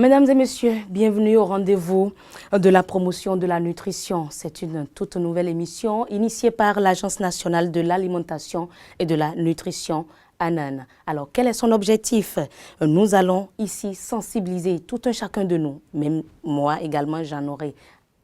Mesdames et messieurs, bienvenue au rendez-vous de la promotion de la nutrition. C'est une toute nouvelle émission initiée par l'Agence nationale de l'alimentation et de la nutrition, ANAN. Alors, quel est son objectif? Nous allons ici sensibiliser tout un chacun de nous, même moi également, j'en aurai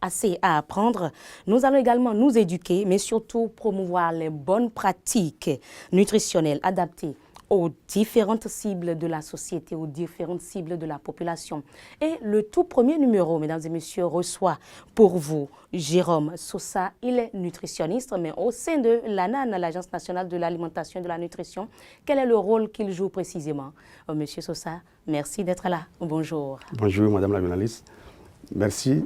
assez à apprendre. Nous allons également nous éduquer, mais surtout promouvoir les bonnes pratiques nutritionnelles adaptées aux différentes cibles de la société, aux différentes cibles de la population. Et le tout premier numéro, mesdames et messieurs, reçoit pour vous Jérôme Sosa. Il est nutritionniste, mais au sein de l'ANAN, l'Agence nationale de l'alimentation et de la nutrition, quel est le rôle qu'il joue précisément? Monsieur Sosa, merci d'être là. Bonjour. Bonjour, madame la journaliste. Merci.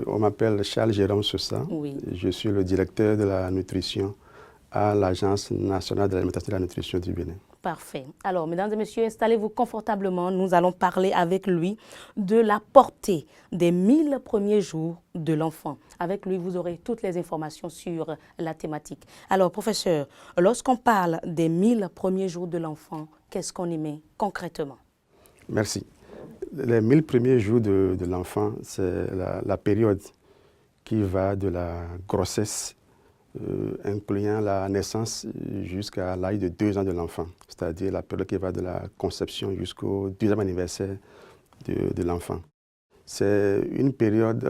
On m'appelle Charles Jérôme Sosa. Oui. Je suis le directeur de la nutrition à l'Agence nationale de l'alimentation et de la nutrition du Bénin. Parfait. Alors, mesdames et messieurs, installez-vous confortablement. Nous allons parler avec lui de la portée des 1000 premiers jours de l'enfant. Avec lui, vous aurez toutes les informations sur la thématique. Alors, professeur, lorsqu'on parle des 1000 premiers jours de l'enfant, qu'est-ce qu'on y met concrètement? Merci. Les 1000 premiers jours de l'enfant, c'est la période qui va de la grossesse, incluant la naissance jusqu'à l'âge de 2 ans de l'enfant, c'est-à-dire la période qui va de la conception jusqu'au 2e anniversaire de l'enfant. C'est une période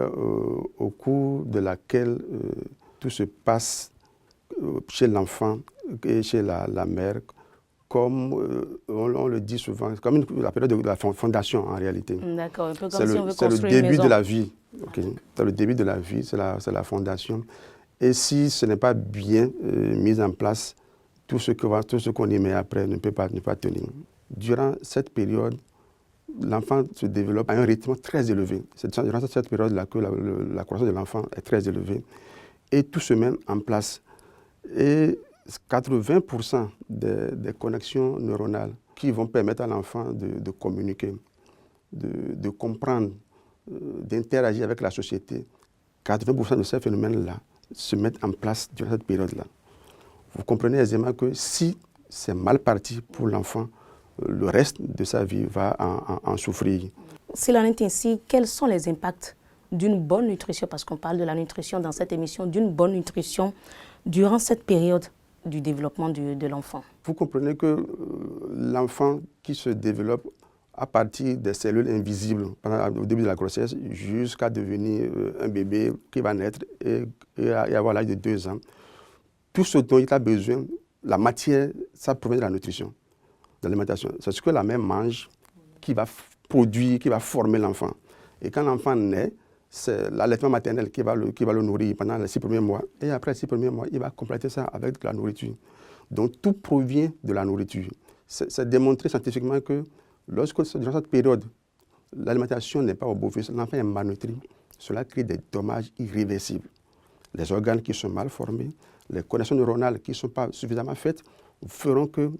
au cours de laquelle tout se passe chez l'enfant et chez la mère, comme on le dit souvent, comme la période de la fondation en réalité. D'accord, un peu comme si on veut C'est le construire une début maison. de la vie. Okay. C'est le début de la vie, c'est la fondation. Et si ce n'est pas bien mis en place, tout ce qu'on y met après ne peut pas tenir. Durant cette période, l'enfant se développe à un rythme très élevé. C'est durant cette période-là que la croissance de l'enfant est très élevée. Et tout se met en place. Et 80% des connexions neuronales qui vont permettre à l'enfant de communiquer, de comprendre, d'interagir avec la société, 80% de ces phénomènes-là se mettent en place durant cette période-là. Vous comprenez aisément que si c'est mal parti pour l'enfant, le reste de sa vie va en souffrir. S'il en est ainsi, quels sont les impacts d'une bonne nutrition, parce qu'on parle de la nutrition dans cette émission, d'une bonne nutrition durant cette période du développement de l'enfant? Vous comprenez que l'enfant qui se développe à partir des cellules invisibles au début de la grossesse jusqu'à devenir un bébé qui va naître et avoir l'âge de 2 ans, tout ce dont il a besoin, la matière, ça provient de la nutrition, de l'alimentation. C'est ce que la mère mange qui va produire, qui va former l'enfant. Et quand l'enfant naît, c'est l'allaitement maternel qui va le nourrir pendant les 6 premiers mois. Et après les 6 premiers mois, il va compléter ça avec de la nourriture. Donc tout provient de la nourriture. C'est démontré scientifiquement que lorsque, durant cette période, l'alimentation n'est pas au beau fixe, l'enfant est malnutri, cela crée des dommages irréversibles. Les organes qui sont mal formés, les connexions neuronales qui ne sont pas suffisamment faites feront que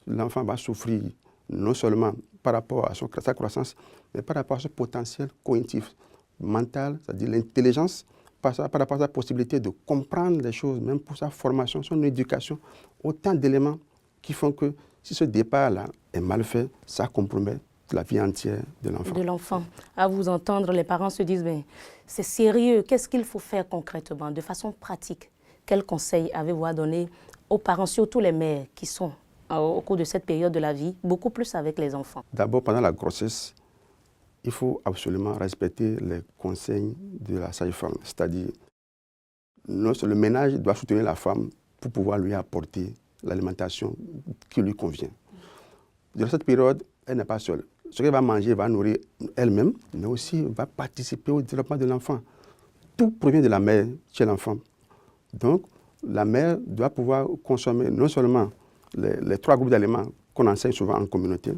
l'enfant va souffrir non seulement par rapport à sa croissance, mais par rapport à son potentiel cognitif, mental, c'est-à-dire l'intelligence, par rapport à sa possibilité de comprendre les choses, même pour sa formation, son éducation, autant d'éléments qui font que si ce départ-là est mal fait, ça compromet la vie entière de l'enfant. De l'enfant. À vous entendre, les parents se disent, mais c'est sérieux, qu'est-ce qu'il faut faire concrètement, de façon pratique? Quels conseils avez-vous à donner aux parents, surtout les mères qui sont au cours de cette période de la vie, beaucoup plus avec les enfants? D'abord, pendant la grossesse, il faut absolument respecter les conseils de la sage-femme. C'est-à-dire, le ménage doit soutenir la femme pour pouvoir lui apporter l'alimentation qui lui convient. Durant cette période, elle n'est pas seule. Ce qu'elle va manger va nourrir elle-même, mais aussi va participer au développement de l'enfant. Tout provient de la mère chez l'enfant. Donc, la mère doit pouvoir consommer non seulement les 3 groupes d'aliments qu'on enseigne souvent en communauté,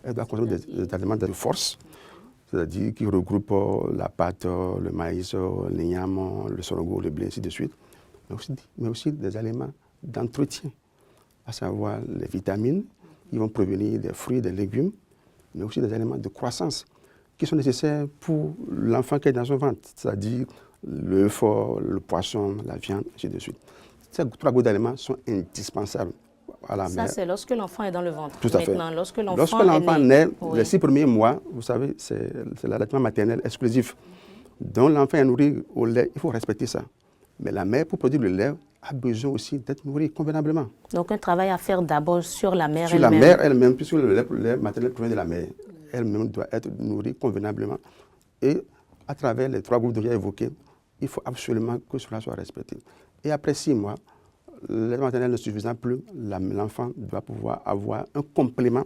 elle doit consommer des aliments de force, c'est-à-dire qui regroupent la pâte, le maïs, l'igname, le sorgho, le blé, ainsi de suite, mais aussi des aliments d'entretien, à savoir les vitamines qui vont provenir des fruits, des légumes, mais aussi des aliments de croissance qui sont nécessaires pour l'enfant qui est dans son ventre, c'est-à-dire l'œuf, le poisson, la viande, ainsi de suite. Ces 3 groupes d'aliments sont indispensables à la mère. Ça, c'est lorsque l'enfant est dans le ventre. Tout à fait. Maintenant, lorsque l'enfant naît, oui. les 6 premiers mois, vous savez, c'est l'allaitement maternel exclusif. Donc l'enfant est nourri au lait, il faut respecter ça. Mais la mère, pour produire le lait, a besoin aussi d'être nourrie convenablement. Donc un travail à faire d'abord sur la mère elle-même. Sur la mère elle-même, puisque le lait maternel provient de la mère. Elle-même doit être nourrie convenablement. Et à travers les 3 groupes que j'ai évoqués, il faut absolument que cela soit respecté. Et après 6 mois, le lait maternel ne suffisant plus, l'enfant doit pouvoir avoir un complément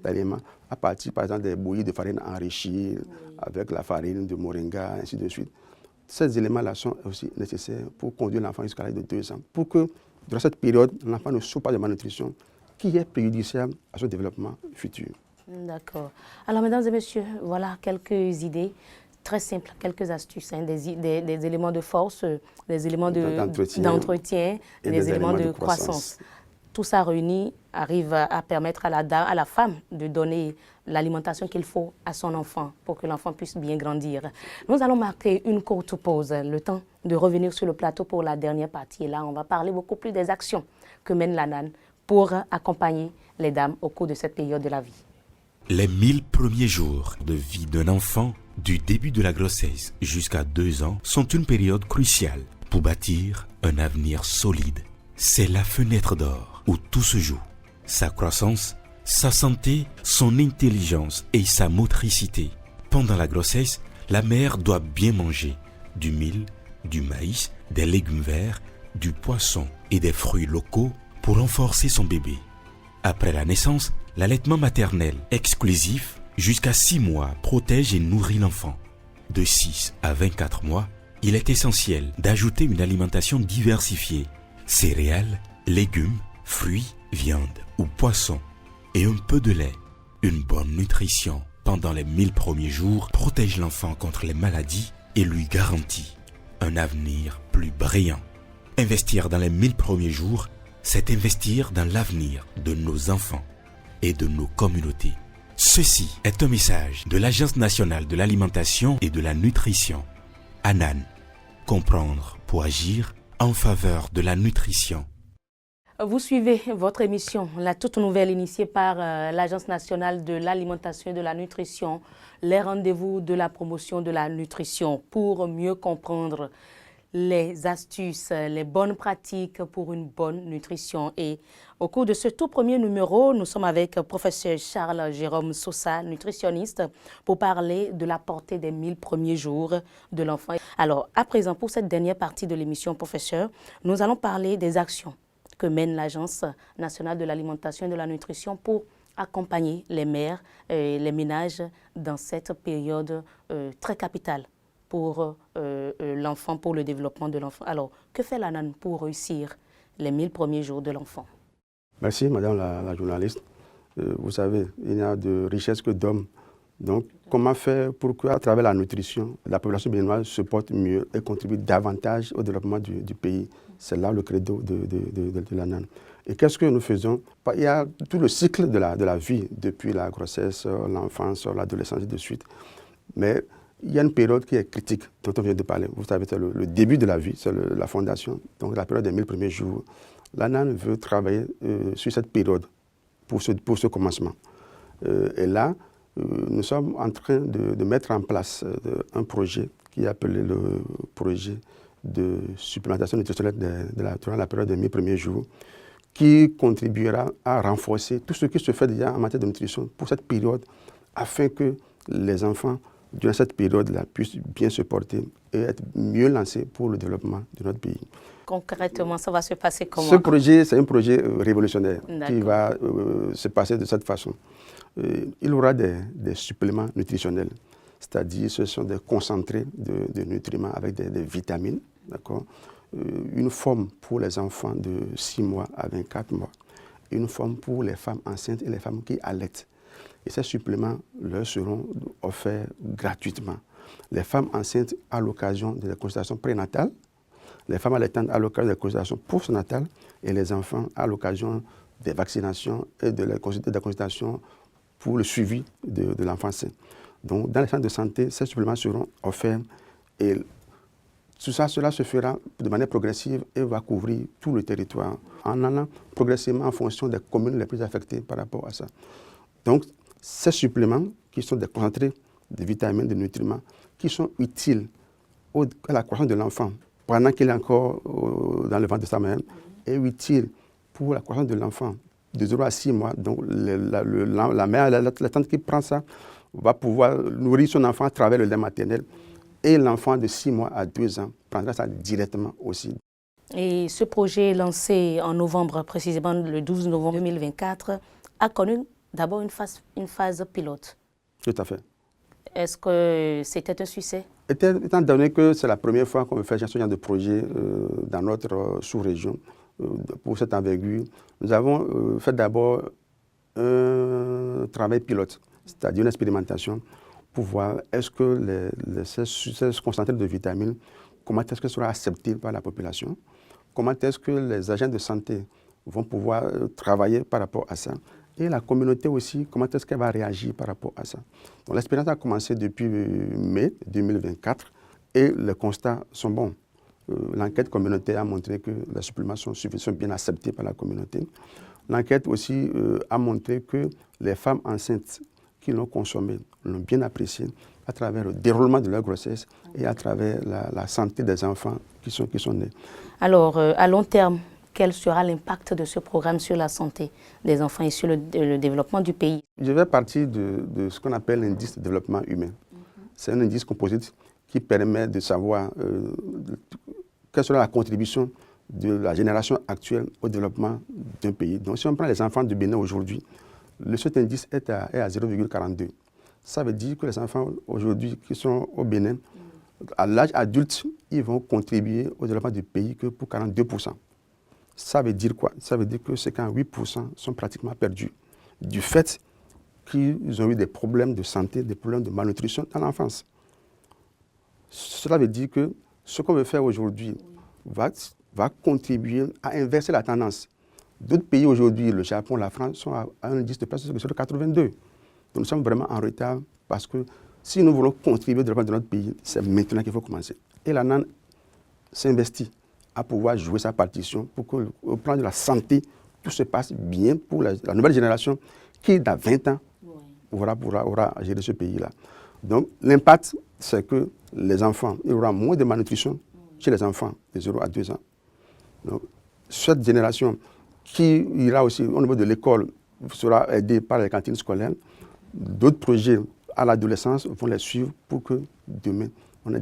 d'aliments à partir, par exemple, des bouillies de farine enrichies avec la farine de moringa, ainsi de suite. Ces éléments-là sont aussi nécessaires pour conduire l'enfant jusqu'à l'âge de 2 ans, pour que, durant cette période, l'enfant ne souffre pas de malnutrition qui est préjudiciable à son développement futur. D'accord. Alors, mesdames et messieurs, voilà quelques idées très simples, quelques astuces, hein, des éléments de force, des éléments d'entretien et des éléments de croissance. Tout ça réuni arrive à permettre à la femme de donner l'alimentation qu'il faut à son enfant pour que l'enfant puisse bien grandir. Nous allons marquer une courte pause, le temps de revenir sur le plateau pour la dernière partie. Et là, on va parler beaucoup plus des actions que mène l'ANAN pour accompagner les dames au cours de cette période de la vie. Les 1000 premiers jours de vie d'un enfant, du début de la grossesse jusqu'à 2 ans, sont une période cruciale pour bâtir un avenir solide. C'est la fenêtre d'or où tout se joue. Sa croissance, sa santé, son intelligence et sa motricité. Pendant la grossesse, la mère doit bien manger du mil, du maïs, des légumes verts, du poisson et des fruits locaux pour renforcer son bébé. Après la naissance, l'allaitement maternel exclusif jusqu'à 6 mois protège et nourrit l'enfant. De 6 à 24 mois, il est essentiel d'ajouter une alimentation diversifiée. Céréales, légumes, fruits, viande ou poissons et un peu de lait. Une bonne nutrition pendant les 1000 premiers jours protège l'enfant contre les maladies et lui garantit un avenir plus brillant. Investir dans les 1000 premiers jours, c'est investir dans l'avenir de nos enfants et de nos communautés. Ceci est un message de l'Agence nationale de l'alimentation et de la nutrition. ANAN, comprendre pour agir en faveur de la nutrition. Vous suivez votre émission, la toute nouvelle initiée par l'Agence nationale de l'alimentation et de la nutrition, les rendez-vous de la promotion de la nutrition pour mieux comprendre les astuces, les bonnes pratiques pour une bonne nutrition. Et au cours de ce tout premier numéro, nous sommes avec professeur Charles Jérôme Sosa, nutritionniste, pour parler de la portée des 1000 premiers jours de l'enfant. Alors, à présent, pour cette dernière partie de l'émission, professeur, nous allons parler des actions que mène l'Agence nationale de l'alimentation et de la nutrition pour accompagner les mères et les ménages dans cette période très capitale pour l'enfant, pour le développement de l'enfant. Alors, que fait l'ANAN pour réussir les 1000 premiers jours de l'enfant? Merci, madame la journaliste. Vous savez, il n'y a de richesse que d'hommes. Donc, comment faire pour qu'à travers la nutrition, la population béninoise se porte mieux et contribue davantage au développement du pays? C'est là le credo de l'ANAN. Et qu'est-ce que nous faisons? Il y a tout le cycle de la vie, depuis la grossesse, l'enfance, l'adolescence et de suite. Mais il y a une période qui est critique, dont on vient de parler. Vous savez, c'est le début de la vie, c'est la fondation. Donc, la période des 1000 premiers jours. L'ANAN veut travailler sur cette période pour ce commencement. Et là, nous sommes en train de mettre en place un projet qui est appelé le projet de supplémentation nutritionnelle durant la période des 1000 premiers jours, qui contribuera à renforcer tout ce qui se fait déjà en matière de nutrition pour cette période, afin que les enfants, durant cette période-là, puissent bien se porter et être mieux lancés pour le développement de notre pays. Concrètement, ça va se passer comment? Ce projet, c'est un projet révolutionnaire qui va se passer de cette façon. Il y aura des suppléments nutritionnels, c'est-à-dire ce sont des concentrés de nutriments avec des vitamines, d'accord? Une forme pour les enfants de 6 mois à 24 mois, une forme pour les femmes enceintes et les femmes qui allaitent. Et ces suppléments leur seront offerts gratuitement. Les femmes enceintes à l'occasion de la consultation prénatale, les femmes allaitantes à l'occasion des consultations postnatales et les enfants à l'occasion des vaccinations et de la consultation pour le suivi de l'enfant sain. Donc, dans les centres de santé, ces suppléments seront offerts et Cela se fera de manière progressive et va couvrir tout le territoire en allant progressivement en fonction des communes les plus affectées par rapport à ça. Donc, ces suppléments qui sont des concentrés de vitamines, de nutriments, qui sont utiles à la croissance de l'enfant pendant qu'il est encore dans le ventre de sa mère, est utile pour la croissance de l'enfant de 0 à 6 mois. Donc, la mère, la tante qui prend ça, va pouvoir nourrir son enfant à travers le lait maternel. Et l'enfant de 6 mois à 2 ans prendra ça directement aussi. Et ce projet lancé en novembre, précisément le 12 novembre 2024, a connu d'abord une phase pilote. Tout à fait. Est-ce que c'était un succès? Étant donné que c'est la première fois qu'on fait ce genre de projet dans notre sous-région, pour cette envergure, nous avons fait d'abord un travail pilote, c'est-à-dire une expérimentation, pour voir est-ce que ces concentrés de vitamines, comment est-ce que sera accepté par la population, comment est-ce que les agents de santé vont pouvoir travailler par rapport à ça, et la communauté aussi, comment est-ce qu'elle va réagir par rapport à ça. Donc l'expérience a commencé depuis mai 2024 et les constats sont bons. L'enquête communautaire a montré que les suppléments sont bien acceptés par la communauté. L'enquête aussi a montré que les femmes enceintes qui l'ont consommé l'ont bien apprécié à travers le déroulement de leur grossesse et à travers la santé des enfants qui sont nés. Alors, à long terme, quel sera l'impact de ce programme sur la santé des enfants et sur le développement du pays? Je vais partir de ce qu'on appelle l'indice de développement humain. C'est un indice composite qui permet de savoir quelle sera la contribution de la génération actuelle au développement d'un pays. Donc, si on prend les enfants du Bénin aujourd'hui, cet indice est à 0,42. Ça veut dire que les enfants aujourd'hui qui sont au Bénin, à l'âge adulte, ils vont contribuer au développement du pays que pour 42%. Ça veut dire quoi? Ça veut dire que 58% sont pratiquement perdus du fait qu'ils ont eu des problèmes de santé, des problèmes de malnutrition dans l'enfance. Cela veut dire que ce qu'on veut faire aujourd'hui va contribuer à inverser la tendance. D'autres pays aujourd'hui, le Japon, la France, sont à un indice de place de 82. Donc nous sommes vraiment en retard parce que si nous voulons contribuer au développement de notre pays, c'est maintenant qu'il faut commencer. Et la NAN s'investit à pouvoir jouer sa partition pour qu'au plan de la santé, tout se passe bien pour la nouvelle génération qui, dans 20 ans, aura géré ce pays-là. Donc l'impact, c'est que les enfants, il y aura moins de malnutrition chez les enfants de 0 à 2 ans. Donc cette génération qui ira aussi au niveau de l'école sera aidée par les cantines scolaires. D'autres projets à l'adolescence vont les suivre pour que demain, on ait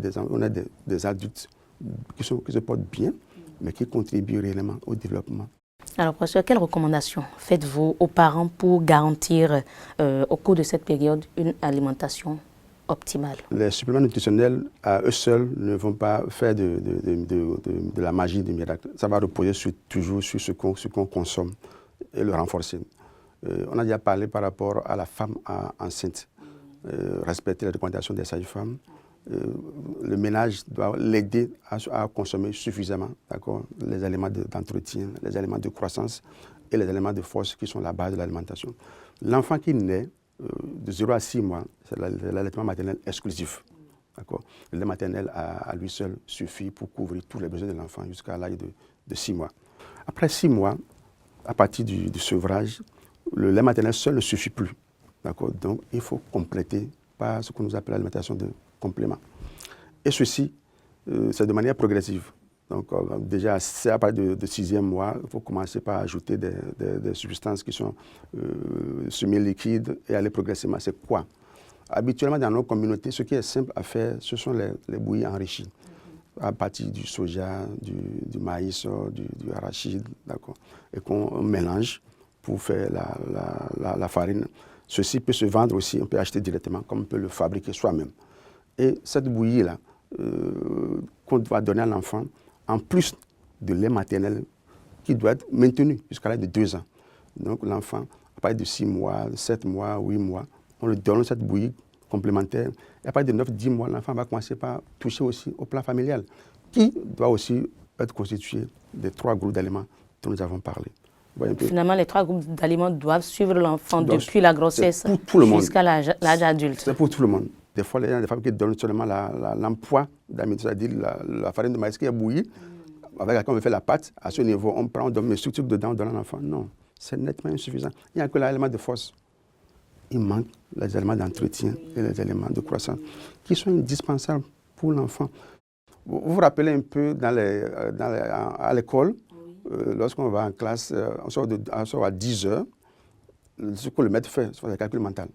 des adultes qui se portent bien, mais qui contribuent réellement au développement. Alors, professeur, quelles recommandations faites-vous aux parents pour garantir au cours de cette période une alimentation optimale? Les suppléments nutritionnels, à eux seuls, ne vont pas faire de la magie, du miracle. Ça va reposer toujours sur ce qu'on consomme et le renforcer. On a déjà parlé par rapport à la femme enceinte. Respecter les recommandations des sages-femmes. Le ménage doit l'aider à consommer suffisamment les éléments d'entretien, les éléments de croissance et les éléments de force qui sont la base de l'alimentation. L'enfant qui naît de 0 à 6 mois, c'est l'allaitement maternel exclusif. Le lait maternel à lui seul suffit pour couvrir tous les besoins de l'enfant jusqu'à l'âge de 6 mois. Après 6 mois, à partir du sevrage, le lait maternel seul ne suffit plus. Donc il faut compléter par ce que nous appelons l'alimentation de complément. Et ceci, c'est de manière progressive. Donc déjà, à partir de 6e mois, il faut commencer par ajouter des substances qui sont semi-liquides et aller progressivement. C'est quoi? Habituellement, dans nos communautés, ce qui est simple à faire, ce sont les bouillies enrichies, à partir du soja, du maïs, du arachide, et qu'on mélange pour faire la farine. Ceci peut se vendre aussi, on peut acheter directement, comme on peut le fabriquer soi-même. Et cette bouillie-là, qu'on doit donner à l'enfant, en plus de lait maternel, qui doit être maintenu jusqu'à l'âge de 2 ans. Donc l'enfant, à partir de 6 mois, 7 mois, 8 mois, on lui donne cette bouillie complémentaire. Et à partir de 9-10 mois, l'enfant va commencer par toucher aussi au plat familial, qui doit aussi être constitué des 3 groupes d'aliments dont nous avons parlé. Finalement, les 3 groupes d'aliments doivent suivre l'enfant depuis la grossesse jusqu'à l'âge adulte. C'est pour tout le monde. Des fois, il y a des femmes qui donnent seulement l'emploi d'amidon, c'est-à-dire la farine de maïs qui est bouillie, avec laquelle on fait la pâte. À ce niveau, on prend, on donne une structure dedans, on donne à l'enfant. Non, c'est nettement insuffisant. Il n'y a que l'élément de force. Il manque les éléments d'entretien et les éléments de croissance qui sont indispensables pour l'enfant. Vous vous rappelez un peu à l'école, lorsqu'on va en classe, on sort à 10 heures, ce que le maître fait, c'est le calcul mental.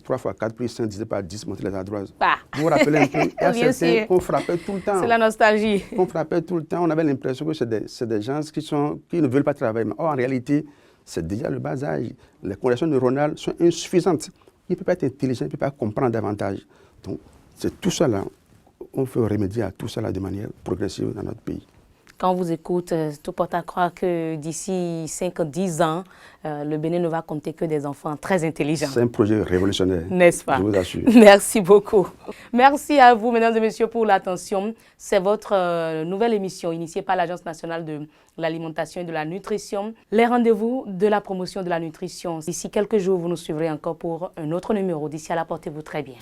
3 fois 4 plus 5 divisé par 10, montrer les adroits. Vous vous rappelez un peu, il y a certains qu'on frappait tout le temps. C'est la nostalgie. On frappait tout le temps, on avait l'impression que c'est des gens qui ne veulent pas travailler. Mais en réalité, c'est déjà le bas âge. Les connexions neuronales sont insuffisantes. Il ne peut pas être intelligent, il ne peut pas comprendre davantage. Donc, c'est tout ça là. On veut remédier à tout cela de manière progressive dans notre pays. Quand on vous écoute, tout porte à croire que d'ici 5-10 ans, le Bénin ne va compter que des enfants très intelligents. C'est un projet révolutionnaire. N'est-ce pas? Je vous assure. Merci beaucoup. Merci à vous, mesdames et messieurs, pour l'attention. C'est votre nouvelle émission initiée par l'Agence nationale de l'alimentation et de la nutrition. Les rendez-vous de la promotion de la nutrition. D'ici quelques jours, vous nous suivrez encore pour un autre numéro. D'ici là, portez-vous très bien.